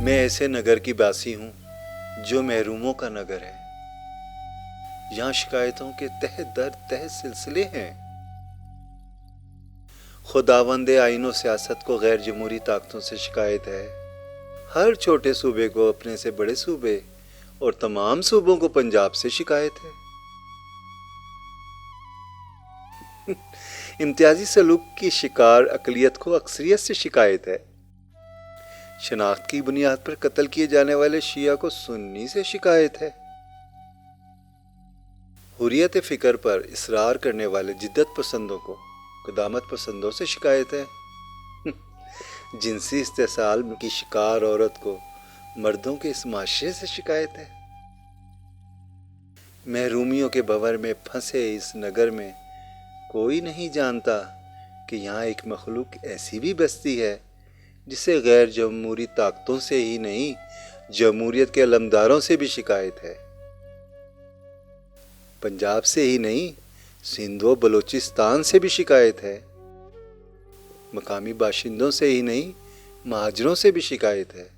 میں ایسے نگر کی باسی ہوں جو محروموں کا نگر ہے. یہاں شکایتوں کے تہ در تہ سلسلے ہیں. خداوند آئین و سیاست کو غیر جمہوری طاقتوں سے شکایت ہے. ہر چھوٹے صوبے کو اپنے سے بڑے صوبے اور تمام صوبوں کو پنجاب سے شکایت ہے. امتیازی سلوک کی شکار اقلیت کو اکثریت سے شکایت ہے. شناخت کی بنیاد پر قتل کیے جانے والے شیعہ کو سنی سے شکایت ہے. حریت فکر پر اصرار کرنے والے جدت پسندوں کو قدامت پسندوں سے شکایت ہے. جنسی استحصال کی شکار عورت کو مردوں کے اس معاشرے سے شکایت ہے. محرومیوں کے بھنور میں پھنسے اس نگر میں کوئی نہیں جانتا کہ یہاں ایک مخلوق ایسی بھی بستی ہے جسے غیر جمہوری طاقتوں سے ہی نہیں جمہوریت کے علمداروں سے بھی شکایت ہے. پنجاب سے ہی نہیں سندھ و بلوچستان سے بھی شکایت ہے. مقامی باشندوں سے ہی نہیں مہاجروں سے بھی شکایت ہے.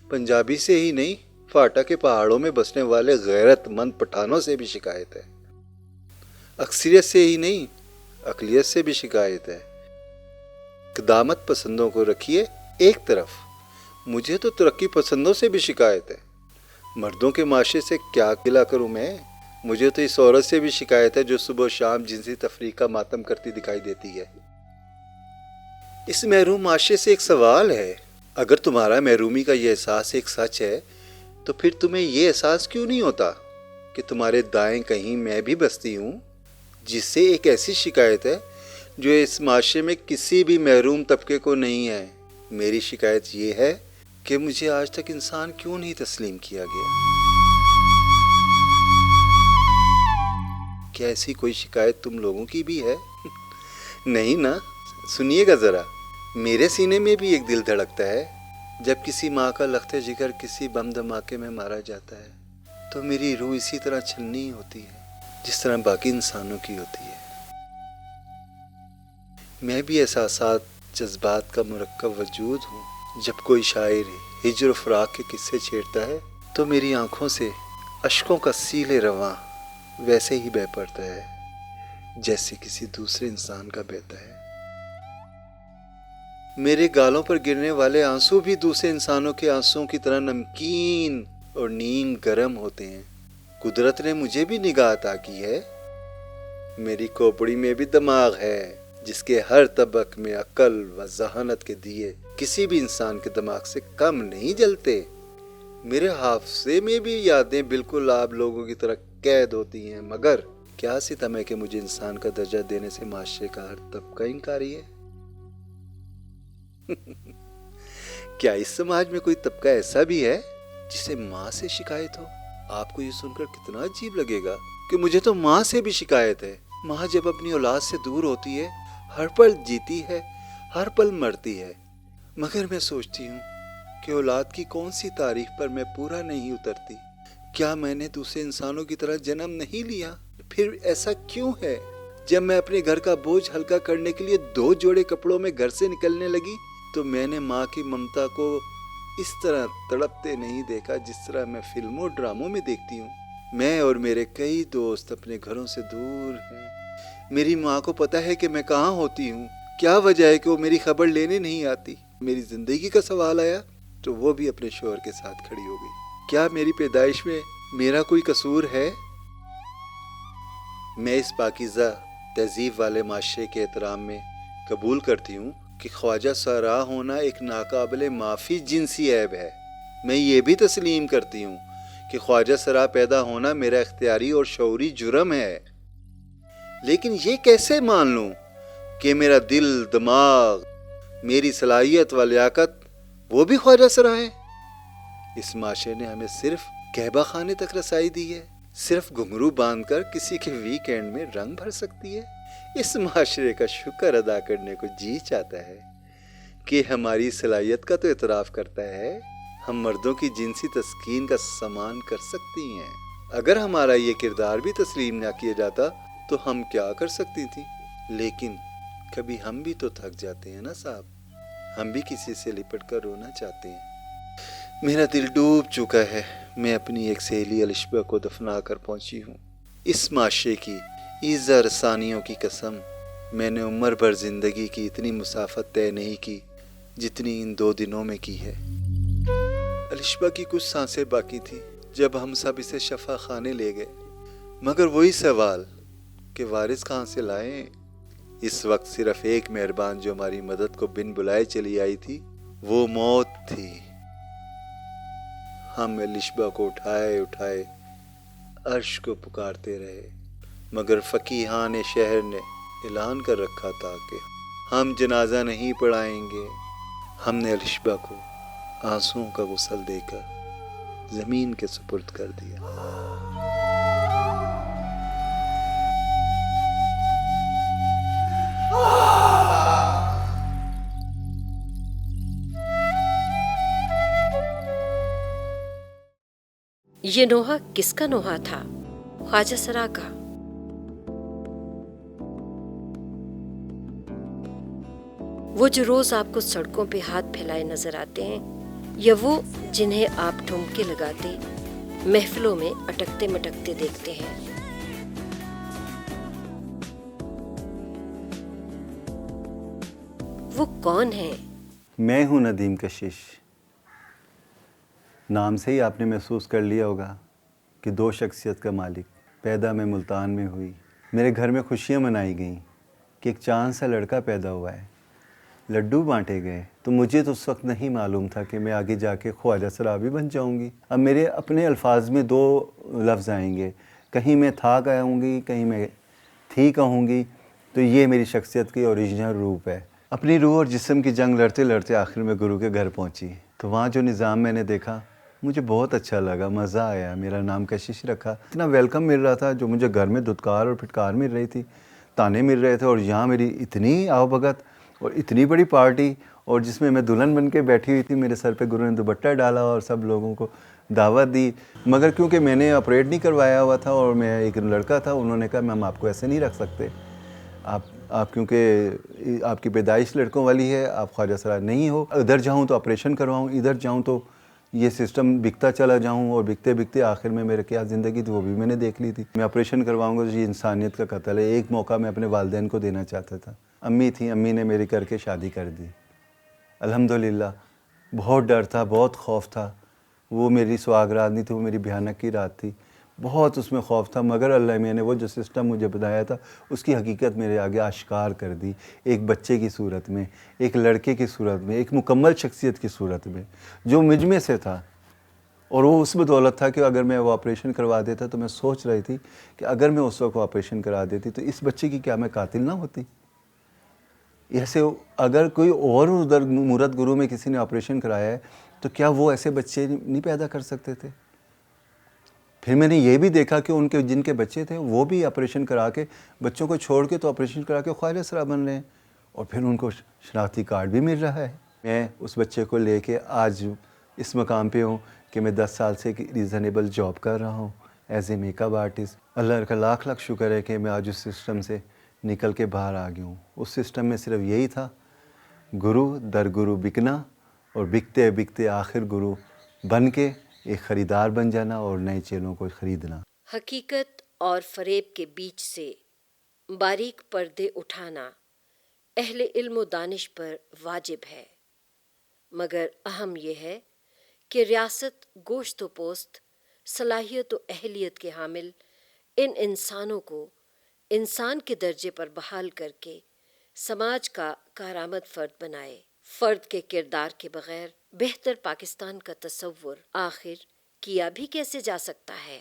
پنجابی سے ہی نہیں فاٹا کے پہاڑوں میں بسنے والے غیرت مند پٹھانوں سے بھی شکایت ہے. اکثریت سے ہی نہیں اقلیت سے بھی شکایت ہے. قدامت پسندوں کو رکھیے ایک طرف، مجھے تو ترقی پسندوں سے بھی شکایت ہے. مردوں کے معاشرے سے کیا گلہ کروں میں؟ مجھے تو اس عورت سے بھی شکایت ہے جو صبح و شام جنسی تفریح کا ماتم کرتی دکھائی دیتی ہے. اس محروم معاشرے سے ایک سوال ہے. اگر تمہارا محرومی کا یہ احساس ایک سچ ہے تو پھر تمہیں یہ احساس کیوں نہیں ہوتا کہ تمہارے دائیں کہیں میں بھی بستی ہوں جس سے ایک ایسی شکایت ہے جو اس معاشرے میں کسی بھی محروم طبقے کو نہیں ہے. میری شکایت یہ ہے کہ مجھے آج تک انسان کیوں نہیں تسلیم کیا گیا. کیا ایسی کوئی شکایت تم لوگوں کی بھی ہے؟ نہیں نا؟ سنیے گا ذرا. میرے سینے میں بھی ایک دل دھڑکتا ہے جب کسی ماں کا لخت جگر کسی بم دھماکے میں مارا جاتا ہے تو میری روح اسی طرح چھلنی ہوتی ہے جس طرح باقی انسانوں کی ہوتی ہے. میں بھی احساسات جذبات کا مرکب وجود ہوں. جب کوئی شاعر ہجر و فراق کے قصے چھیڑتا ہے تو میری آنکھوں سے اشکوں کا سیل رواں ویسے ہی بہہ پڑتا ہے جیسے کسی دوسرے انسان کا بہتا ہے. میرے گالوں پر گرنے والے آنسو بھی دوسرے انسانوں کے آنسوؤں کی طرح نمکین اور نیم گرم ہوتے ہیں. قدرت نے مجھے بھی نگاہ عطا کی ہے. میری کھوپڑی میں بھی دماغ ہے جس کے ہر طبق میں عقل و ذہانت کے دیے کسی بھی انسان کے دماغ سے کم نہیں جلتے. میرے حافظے میں بھی یادیں بالکل آپ لوگوں کی طرح قید ہوتی ہیں، مگر کیا ستم ہے کہ مجھے انسان کا درجہ دینے سے معاشرے کا ہر طبقہ انکاری ہے. کیا اس سماج میں کوئی طبقہ ایسا بھی ہے جسے ماں سے شکایت ہو؟ آپ کو یہ سن کر کتنا عجیب لگے گا کہ مجھے تو ماں سے بھی شکایت ہے. ماں جب اپنی اولاد سے دور ہوتی ہے ہر پل جیتی ہے ہر پل مرتی ہے، مگر میں سوچتی ہوں کہ اولاد کی کون سی تعریف پر میں پورا نہیں اترتی. کیا میں نے دوسرے انسانوں کی طرح جنم نہیں لیا؟ پھر ایسا کیوں ہے جب میں اپنے گھر کا بوجھ ہلکا کرنے کے لیے 2 جوڑے کپڑوں میں گھر سے نکلنے لگی تو میں نے ماں کی ممتا کو اس طرح تڑپتے نہیں دیکھا جس طرح میں فلموں ڈراموں میں دیکھتی ہوں. میں اور میرے کئی دوست اپنے گھروں سے دور ہیں. میری ماں کو پتا ہے کہ میں کہاں ہوتی ہوں. کیا وجہ ہے کہ وہ میری خبر لینے نہیں آتی؟ میری زندگی کا سوال آیا تو وہ بھی اپنے شوہر کے ساتھ کھڑی ہو گئی. کیا میری پیدائش میں میرا کوئی قصور ہے؟ میں اس پاکیزہ تہذیب والے معاشرے کے احترام میں قبول کرتی ہوں کہ خواجہ سرا ہونا ایک ناقابل معافی جنسی عیب ہے. میں یہ بھی تسلیم کرتی ہوں کہ خواجہ سرا پیدا ہونا میرا اختیاری اور شعوری جرم ہے. لیکن یہ کیسے مان لوں کہ میرا دل، دماغ، میری صلاحیت و لیاقت وہ بھی خواجہ سرا ہے؟ اس معاشرے نے ہمیں صرف کہبہ خانے تک رسائی دی ہے. صرف گھنگرو باندھ کر کسی کے ویکینڈ میں رنگ بھر سکتی ہے. اس معاشرے کا شکر ادا کرنے کو جی چاہتا ہے کہ ہماری صلاحیت کا تو اعتراف کرتا ہے. ہم مردوں کی جنسی تسکین کا سامان کر سکتی ہیں. اگر ہمارا یہ کردار بھی تسلیم نہ کیا جاتا تو ہم کیا کر سکتی تھیں؟ لیکن کبھی ہم بھی تو تھک جاتے ہیں نا صاحب. ہم بھی کسی سے لپٹ کر رونا چاہتے ہیں. میرا دل ڈوب چکا ہے. میں اپنی ایک سہیلی الشبہ کو دفنا کر پہنچی ہوں. اس معاشرے کی ایذا رسانیوں کی قسم، میں نے عمر بھر زندگی کی اتنی مسافت طے نہیں کی جتنی ان 2 دنوں میں کی ہے. الشبہ کی کچھ سانسیں باقی تھی جب ہم سب اسے شفا خانے لے گئے، مگر وہی سوال کہ وارث کہاں سے لائیں. اس وقت صرف ایک مہربان جو ہماری مدد کو بن بلائے چلی آئی تھی، وہ موت تھی. ہم الشبہ کو اٹھائے اٹھائے عرش کو پکارتے رہے، مگر فقیہان شہر نے اعلان کر رکھا تھا کہ ہم جنازہ نہیں پڑھائیں گے. ہم نے الشبہ کو آنسوؤں کا غسل دے کر زمین کے سپرد کر دیا. یہ نوحہ کس کا نوحہ تھا؟ خواجہ سرا کا. وہ جو روز آپ کو سڑکوں پہ ہاتھ پھیلائے نظر آتے ہیں، یا وہ جنہیں آپ ٹھمکے لگاتے محفلوں میں اٹکتے مٹکتے دیکھتے ہیں؟ وہ کون ہیں؟ میں ہوں ندیم کشش. نام سے ہی آپ نے محسوس کر لیا ہوگا کہ 2 شخصیت کا مالک. پیدا میں ملتان میں ہوئی. میرے گھر میں خوشیاں منائی گئیں کہ ایک چاند سا لڑکا پیدا ہوا ہے. لڈو بانٹے گئے تو مجھے تو اس وقت نہیں معلوم تھا کہ میں آگے جا کے خواجہ سرا بھی بن جاؤں گی. اب میرے اپنے الفاظ میں 2 لفظ آئیں گے، کہیں میں تھا کہوں گی، کہیں میں تھی کہوں گی. تو یہ میری شخصیت کی اوریجنل روپ ہے. اپنی روح اور جسم کی جنگ لڑتے لڑتے آخر میں گرو کے گھر پہنچی. تو وہاں جو نظام میں نے دیکھا مجھے بہت اچھا لگا، مزہ آیا. میرا نام کشش رکھا. اتنا ویلکم مل رہا تھا، جو مجھے گھر میں دھتکار اور پھٹکار مل رہی تھی، تانے مل رہے تھے، اور یہاں میری اتنی آؤ بھگت اور اتنی بڑی پارٹی، اور جس میں دلہن بن کے بیٹھی ہوئی تھی. میرے سر پہ گرو نے دوپٹہ ڈالا اور سب لوگوں کو دعوت دی. مگر کیونکہ میں نے آپریٹ نہیں کروایا ہوا تھا اور میں ایک لڑکا تھا، انہوں نے کہا ہم آپ کو ایسے نہیں رکھ سکتے. آپ کیونکہ آپ کی پیدائش لڑکوں والی ہے، آپ خواجہ سرا نہیں ہو. ادھر جاؤں تو آپریشن کرواؤں، ادھر جاؤں تو یہ سسٹم بکتا چلا جاؤں، اور بکتے بکتے آخر میں میرے کیا زندگی تھی وہ بھی میں نے دیکھ لی تھی. میں آپریشن کرواؤں گا تو یہ انسانیت کا قتل ہے. ایک موقع میں اپنے والدین کو دینا چاہتا تھا. امی تھیں، امی نے میری کر کے شادی کر دی. الحمدللہ. بہت ڈر تھا، بہت خوف تھا. وہ میری سہاگ رات نہیں تھی، وہ میری بھیانک کی رات تھی. بہت اس میں خوف تھا، مگر اللہ میاں نے وہ جو سسٹم مجھے بتایا تھا اس کی حقیقت میرے آگے آشکار کر دی. ایک بچے کی صورت میں، ایک لڑکے کی صورت میں، ایک مکمل شخصیت کی صورت میں جو مجھ میں سے تھا. اور وہ اس بدولت تھا کہ اگر میں وہ آپریشن کروا دیتا تو میں سوچ رہی تھی کہ اگر میں اس وقت آپریشن کرا دیتی تو اس بچے کی کیا میں قاتل نہ ہوتی. ایسے اگر کوئی اور ادھر مورت گرو میں کسی نے آپریشن کرایا ہے تو کیا وہ ایسے بچے نہیں پیدا کر سکتے تھے؟ پھر میں نے یہ بھی دیکھا کہ ان کے جن کے بچے تھے وہ بھی آپریشن کرا کے، بچوں کو چھوڑ کے تو آپریشن کرا کے خواجہ سرا بن رہے ہیں، اور پھر ان کو شناختی کارڈ بھی مل رہا ہے. میں اس بچے کو لے کے آج اس مقام پہ ہوں کہ میں 10 سال سے ریزنیبل جاب کر رہا ہوں as a make up artist. اللہ کا لاکھ لاکھ شکر ہے کہ میں آج اس سسٹم سے نکل کے باہر آ گیا ہوں. اس سسٹم میں صرف یہی تھا، گرو در گرو بکنا، اور بکتے بکتے آخر گرو بن کے ایک خریدار بن جانا اور نئے چیلوں کو خریدنا. حقیقت اور فریب کے بیچ سے باریک پردے اٹھانا اہل علم و دانش پر واجب ہے، مگر اہم یہ ہے کہ ریاست گوشت و پوست، صلاحیت و اہلیت کے حامل ان انسانوں کو انسان کے درجے پر بحال کر کے سماج کا کارآمد فرد بنائے. فرد کے کردار کے بغیر بہتر پاکستان کا تصور آخر کیا بھی کیسے جا سکتا ہے؟